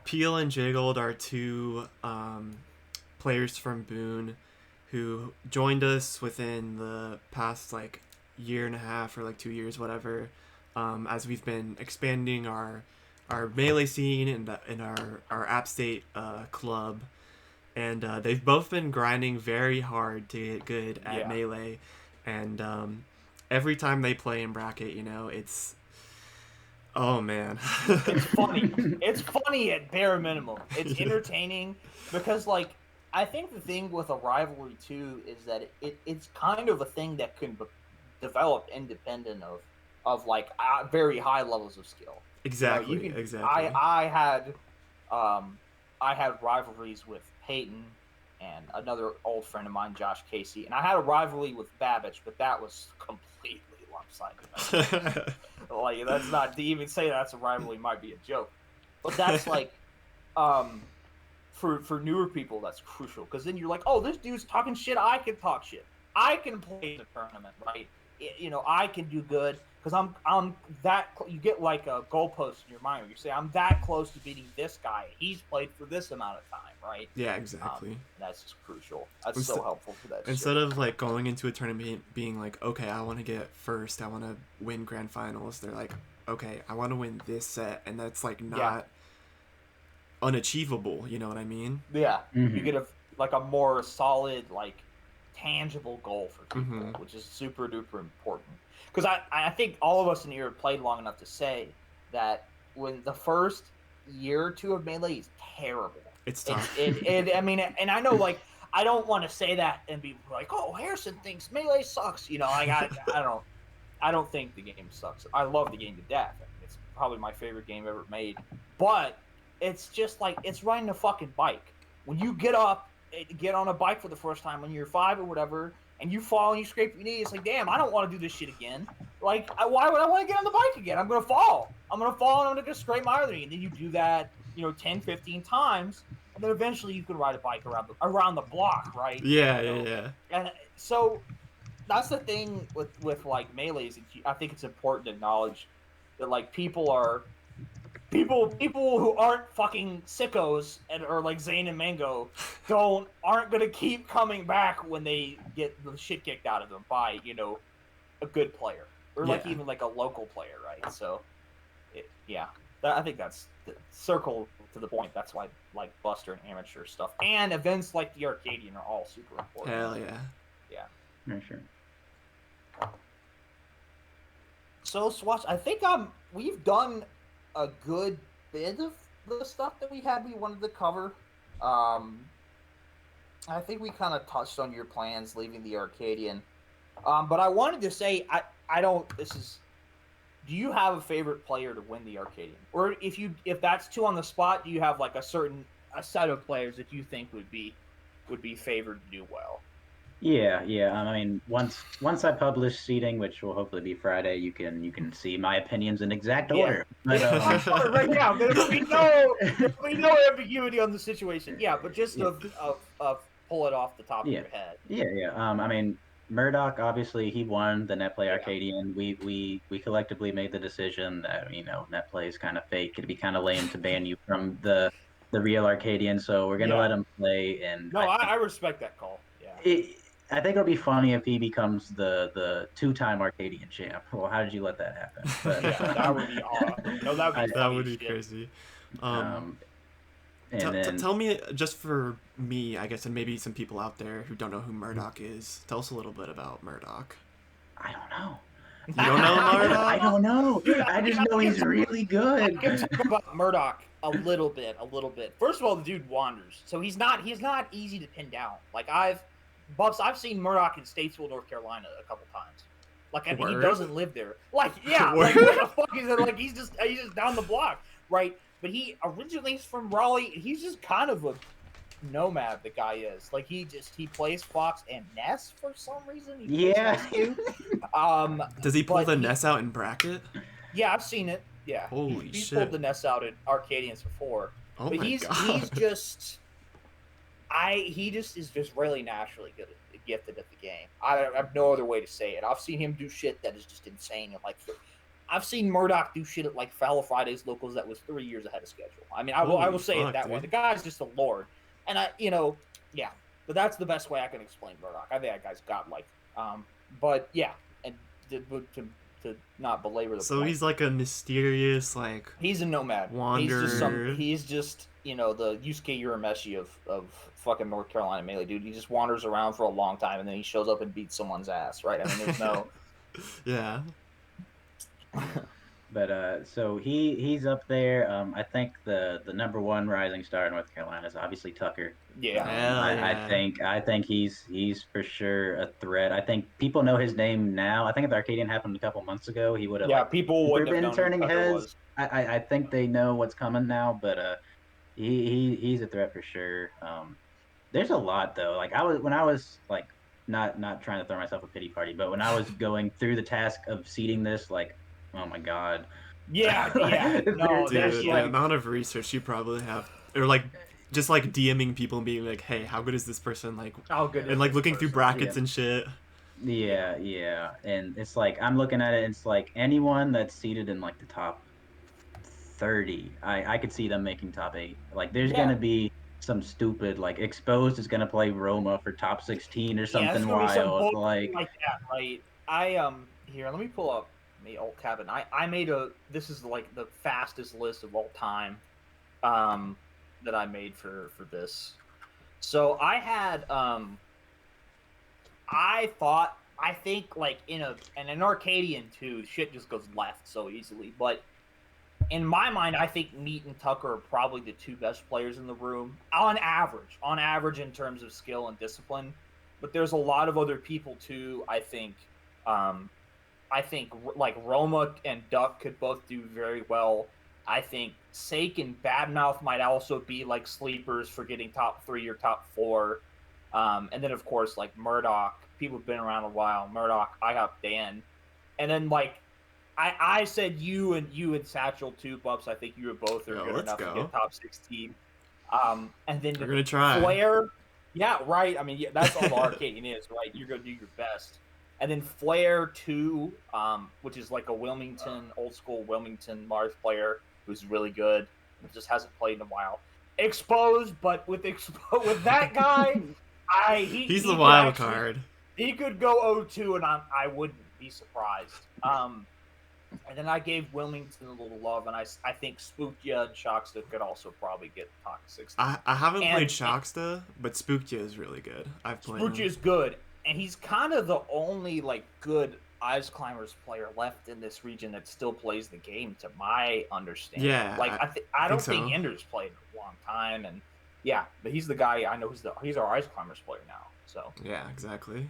Peel and J Gold are two players from Boone who joined us within the past like year and a half or like 2 years, whatever, as we've been expanding our Melee scene and our App State club. And they've both been grinding very hard to get good at Melee. And every time they play in bracket, it's... Oh, man. It's funny. It's funny at bare minimum. It's entertaining because, like, I think the thing with a rivalry, too, is that it's kind of a thing that can develop independent of like, very high levels of skill. Exactly, exactly. I had rivalries with Peyton and another old friend of mine, Josh Casey, and I had a rivalry with Babbage, but that was completely lopsided. Like, that's not, to even say that's a rivalry might be a joke, but that's like, for newer people, that's crucial because then you're like, oh, this dude's talking shit. I can talk shit. I can play in the tournament, right? I can do good because I'm that. You get like a goalpost in your mind where you say, I'm that close to beating this guy. He's played for this amount of time, right? Yeah, exactly. That's just crucial. That's so helpful for that. Instead of like going into a tournament being like, okay, I want to get first, I want to win grand finals. They're like, okay, I want to win this set, and that's like not unachievable. You know what I mean? Yeah, you get a more solid, like tangible goal for people, which is super duper important. Because I think all of us in here have played long enough to say that when the first year or two of Melee is terrible. It's tough. I mean, and I know, like, I don't want to say that and be like, oh, Harrison thinks Melee sucks. I don't think the game sucks. I love the game to death. It's probably my favorite game ever made. But it's just like, it's riding a fucking bike. When you get on a bike for the first time when you're 5 or whatever, and you fall and you scrape your knee, it's like, damn, I don't want to do this shit again. Like, why would I want to get on the bike again? I'm going to fall. And I'm going to scrape my other knee. And then you do that, 10, 15 times, and then eventually you can ride a bike around the block, right? Yeah. And so that's the thing with like Melees. I think it's important to acknowledge that, like, people who aren't fucking sickos or like Zane and Mango aren't gonna keep coming back when they get the shit kicked out of them by a good player or like even like a local player, right? So I think that's the circle to the point. That's why like Buster and amateur stuff and events like the Arcadian are all super important. Hell yeah. For sure. So Swash, I think we've done a good bit of the stuff that we wanted to cover. I think we kind of touched on your plans leaving the Arcadian. But I wanted to say, do you have a favorite player to win the Arcadian? Or if that's too on the spot, do you have like a set of players that you think would be favored to do well? Yeah. I mean, once I publish seeding, which will hopefully be Friday, you can see my opinions in exact order. But, right now, there'll be no ambiguity on the situation. Yeah, but just of pull it off the top of your head. Yeah. I mean, Murdoch, obviously, he won the Netplay Arcadian. We collectively made the decision that Netplay is kind of fake. It'd be kind of lame to ban you from the real Arcadian, so we're gonna let him play. And I respect that call. Yeah. I think it'll be funny if he becomes the 2-time Arcadian champ. Well, how did you let that happen? But, that would be awesome. No, that would be crazy. Tell me, just for me, I guess, and maybe some people out there who don't know who Murdoch is, tell us a little bit about Murdoch. I don't know. You don't know Murdoch? I don't know. I just know he's really good. I can talk about Murdoch a little bit. First of all, the dude wanders, so he's not easy to pin down. Like I've seen Murdoch in Statesville, North Carolina, a couple times. Like, and he doesn't live there. Like, yeah, like what the fuck is it? Like he's just down the block, right? But he originally is from Raleigh. He's just kind of a nomad. The guy is like he plays Fox and Ness for some reason. Does he pull the Ness out in bracket? Yeah, I've seen it. Yeah, holy he's shit. pulled the Ness out in Arcadians before. Oh but my he's just is just really naturally gifted at the game. I have no other way to say it. I've seen him do shit that is just insane. Like, I've seen Murdoch do shit at like Fallow Fridays locals that was 3 years ahead of schedule. I mean, I will say it that way. The guy's just a lord, and but that's the best way I can explain Murdoch. I think that guy's godlike. But yeah, and to not belabor the point. So he's like a mysterious, like, he's a nomad. Wanderer. He's just the Yusuke Urameshi of fucking North Carolina Melee, dude. He just wanders around for a long time and then he shows up and beats someone's ass, right? I mean, there's no. Yeah. But so he's up there. I think the number one rising star in North Carolina is obviously Tucker. Yeah. I think he's for sure a threat. I think people know his name now. I think if the Arcadian happened a couple months ago, he would have people would have been turning heads. I think they know what's coming now, but he's a threat for sure. There's a lot though. Like when I was like not trying to throw myself a pity party, but when I was going through the task of seeding this, like, oh my god. Yeah. No, dude, the amount of research you probably have, or like just like DMing people and being like, hey, how good is this person? Like, How good and is like this looking through person? brackets Yeah. and shit. Yeah, yeah. And it's like I'm looking at it, and it's like anyone that's seated in like the top 30, I could see them making top 8. Like there's Yeah, gonna be some stupid like Exposed is gonna play Roma for top 16 or yeah. There's something gonna be some wild. bullshit Like like that, right? Here. Let me pull up the old cabin. I made a. This is like the fastest list of all time. Um, that I made for this. So I had I think like in an Arcadian too, shit just goes left so easily. But in my mind, I think Meat and Tucker are probably the two best players in the room on average in terms of skill and discipline. But there's a lot of other people too. Um, I think like Roma and Duck could both do very well. I think Sake and Badmouth might also be like sleepers for getting top 3 or top 4. And then of course like Murdoch, people have been around a while. Murdoch, I got Dan, and then like I said you and Satchel too, Bups. I think you were both are Yo, good let's enough to go. get top 16. And then We're gonna try. Flair, yeah, right. I mean, yeah, that's all the Arcadian is, right? You're gonna do your best. And then Flair too, which is like a Wilmington, old school Wilmington Mars player who's really good. Just hasn't played in a while. Exposed, but with that guy, He's he the could wild actually card. he could go 0-2, and I wouldn't be surprised. And then I gave Wilmington a little love, and I think Spookya and Shocksta could also probably get top 16. I haven't played And Shocksta, but Spookya is really good. I've played him. Spookya is good, and he's kind of the only like good Ice Climbers player left in this region that still plays the game, to my understanding. Yeah, Like I don't think so. Ender's played in a long time, and yeah, but he's the guy I know. He's our Ice Climbers player now. So Yeah, exactly.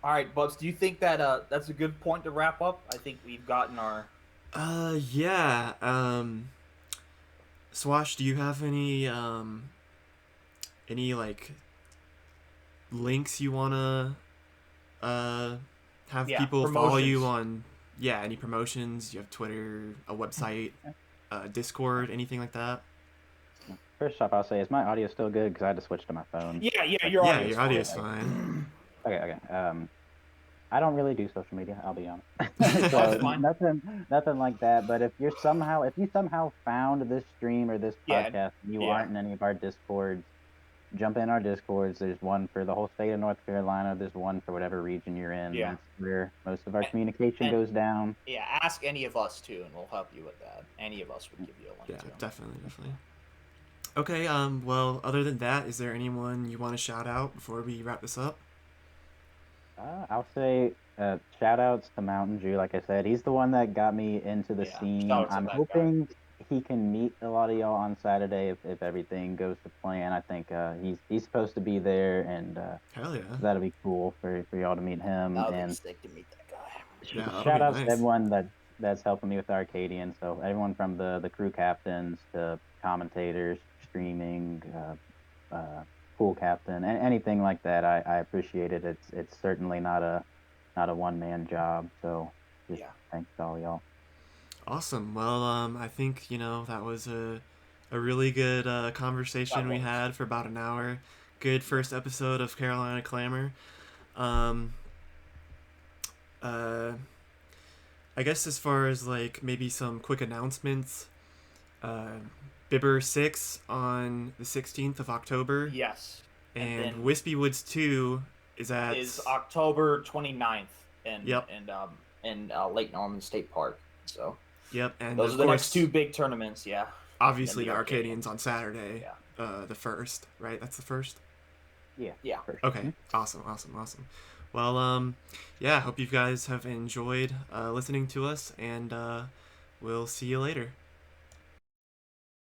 all right, Bubs, do you think that that's a good point to wrap up? I think we've gotten our Yeah. Swash, do you have any like links you wanna have people follow you promotions. on? Yeah, any promotions? You have Twitter, a website, Discord, anything like that? first off, I'll say, is my audio still good? Because I had to switch to my phone. Yeah, your Yeah, audio's your audio's fine. Okay. I don't really do social media, I'll be honest. That's So fine. nothing like that. But if you somehow found this stream or this Yeah, podcast and you yeah. aren't in any of our Discords, jump in our Discords. There's one for the whole state of North Carolina. There's one for whatever region you're in. Yeah. That's where most of our communication goes down. Yeah, ask any of us too, and we'll help you with that. Any of us would give you a link Yeah, to. definitely. Okay, well, other than that, is there anyone you want to shout out before we wrap this up? I'll say shout outs to Mountain Dew. Like I said, he's the one that got me into the Yeah, scene. shout out to I'm that guy. hoping he can meet a lot of y'all on Saturday if everything goes to plan. I think he's supposed to be there, and Hell yeah. that'll be cool for y'all to meet him. That would be And sick to meet that guy. Yeah, that'll shout be outs nice. to everyone that's helping me with Arcadian. So everyone from the crew captains to commentators, streaming, pool captain, and anything like that. I appreciate it. It's certainly not a one man job. So just thanks to all y'all. Awesome. Well, I think that was a really good conversation we had for about an hour. Good first episode of Carolina Clamor. I guess as far as like maybe some quick announcements, Bibber 6 on the 16th of October. Yes. And Wispy Woods 2 is October 29th in Yep. in Lake Norman State Park. So Yep, and those are the next two big tournaments. Yeah. Obviously, the Arcadian's on Saturday. Yeah. The first, right? That's the first. Yeah. First. Okay. Awesome. Well, yeah. Hope you guys have enjoyed listening to us, and we'll see you later.